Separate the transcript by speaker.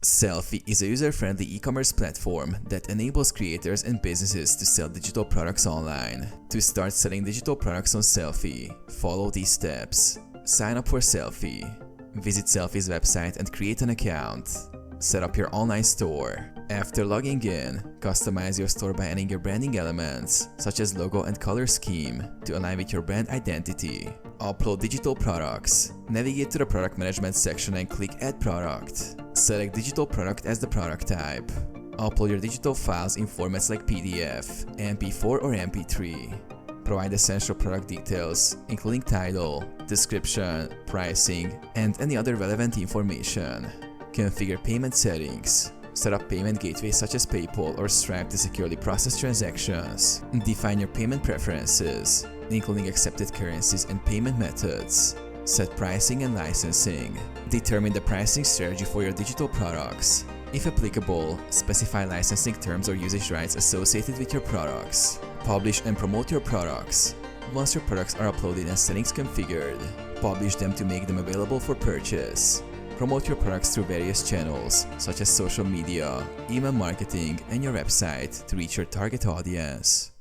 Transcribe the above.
Speaker 1: Sellfy is a user-friendly e-commerce platform that enables creators and businesses to sell digital products online. To start selling digital products on Sellfy, follow these steps. Sign up for Sellfy. Visit Sellfy's website and create an account. Set up your online store. After logging in, customize your store by adding your branding elements, such as logo and color scheme, to align with your brand identity. Upload digital products. Navigate to the product management section and click Add Product. Select digital product as the product type. Upload your digital files in formats like PDF, MP4 or MP3. Provide essential product details, including title, description, pricing, and any other relevant information. Configure payment settings. Set up payment gateways such as PayPal or Stripe to securely process transactions. Define your payment preferences, including accepted currencies and payment methods. Set pricing and licensing. Determine the pricing strategy for your digital products. If applicable, specify licensing terms or usage rights associated with your products. Publish and promote your products. Once your products are uploaded and settings configured, publish them to make them available for purchase. Promote your products through various channels, such as social media, email marketing, and your website to reach your target audience.